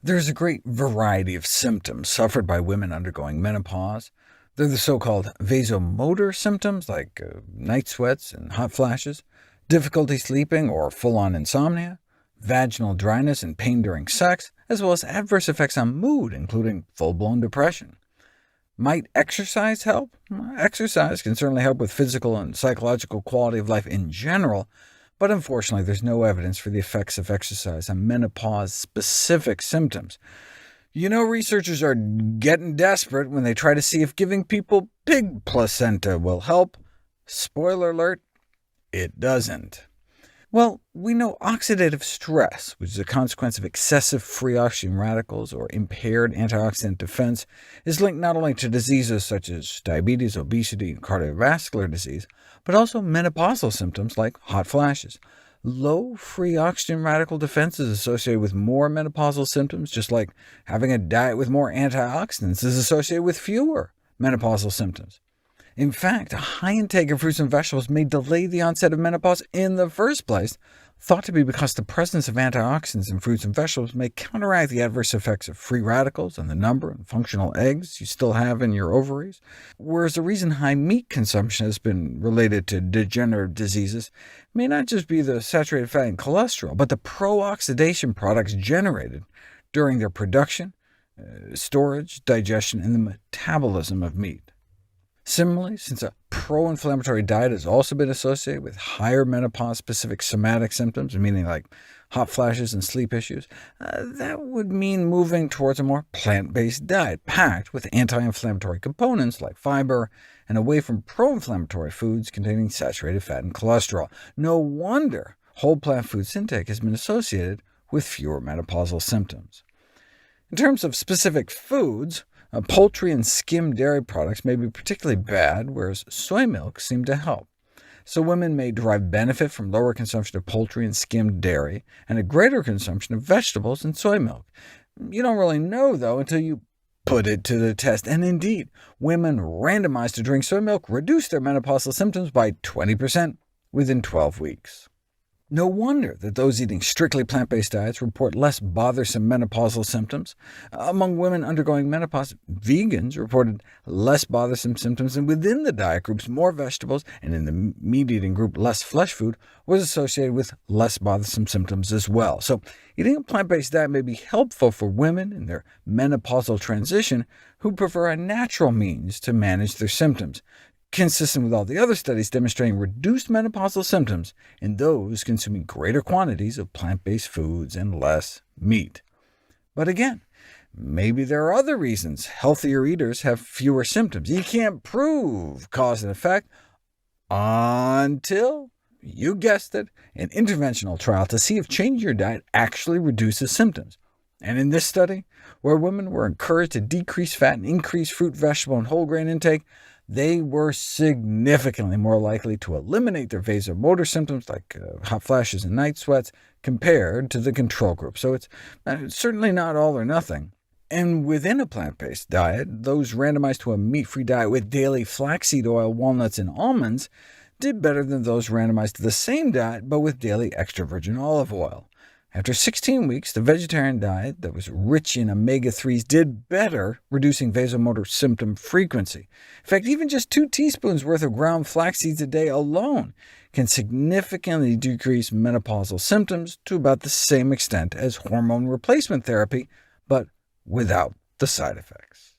There's a great variety of symptoms suffered by women undergoing menopause. They're the so-called vasomotor symptoms, like night sweats and hot flashes, difficulty sleeping or full-on insomnia, vaginal dryness and pain during sex, as well as adverse effects on mood, including full-blown depression. Might exercise help? Exercise can certainly help with physical and psychological quality of life in general, but unfortunately there's no evidence for the effects of exercise on menopause-specific symptoms. Researchers are getting desperate when they try to see if giving people pig placenta will help. Spoiler alert, it doesn't. Well, we know oxidative stress, which is a consequence of excessive free oxygen radicals or impaired antioxidant defense, is linked not only to diseases such as diabetes, obesity, and cardiovascular disease, but also menopausal symptoms like hot flashes. Low free oxygen radical defense is associated with more menopausal symptoms, just like having a diet with more antioxidants is associated with fewer menopausal symptoms. In fact, a high intake of fruits and vegetables may delay the onset of menopause in the first place, thought to be because the presence of antioxidants in fruits and vegetables may counteract the adverse effects of free radicals and the number and functional eggs you still have in your ovaries, whereas the reason high meat consumption has been related to degenerative diseases may not just be the saturated fat and cholesterol, but the pro-oxidation products generated during their production, storage, digestion, and the metabolism of meat. Similarly, since a pro-inflammatory diet has also been associated with higher menopause-specific somatic symptoms, meaning like hot flashes and sleep issues, that would mean moving towards a more plant-based diet, packed with anti-inflammatory components like fiber, and away from pro-inflammatory foods containing saturated fat and cholesterol. No wonder whole plant foods intake has been associated with fewer menopausal symptoms. In terms of specific foods, poultry and skimmed dairy products may be particularly bad, whereas soy milk seem to help. So women may derive benefit from lower consumption of poultry and skimmed dairy, and a greater consumption of vegetables and soy milk. You don't really know, though, until you put it to the test, and indeed, women randomized to drink soy milk reduced their menopausal symptoms by 20% within 12 weeks. No wonder that those eating strictly plant-based diets report less bothersome menopausal symptoms. Among women undergoing menopause, vegans reported less bothersome symptoms, and within the diet groups, more vegetables, and in the meat-eating group, less flesh food, was associated with less bothersome symptoms as well. So eating a plant-based diet may be helpful for women in their menopausal transition who prefer a natural means to manage their symptoms, consistent with all the other studies demonstrating reduced menopausal symptoms in those consuming greater quantities of plant-based foods and less meat. But again, maybe there are other reasons healthier eaters have fewer symptoms. You can't prove cause and effect until, you guessed it, an interventional trial to see if changing your diet actually reduces symptoms. And in this study, where women were encouraged to decrease fat and increase fruit, vegetable, and whole grain intake, they were significantly more likely to eliminate their vasomotor symptoms like hot flashes and night sweats compared to the control group. So it's certainly not all or nothing. And within a plant-based diet, those randomized to a meat-free diet with daily flaxseed oil, walnuts, and almonds did better than those randomized to the same diet, but with daily extra virgin olive oil. After 16 weeks, the vegetarian diet that was rich in omega-3s did better, reducing vasomotor symptom frequency. In fact, even just 2 teaspoons worth of ground flax seeds a day alone can significantly decrease menopausal symptoms to about the same extent as hormone replacement therapy, but without the side effects.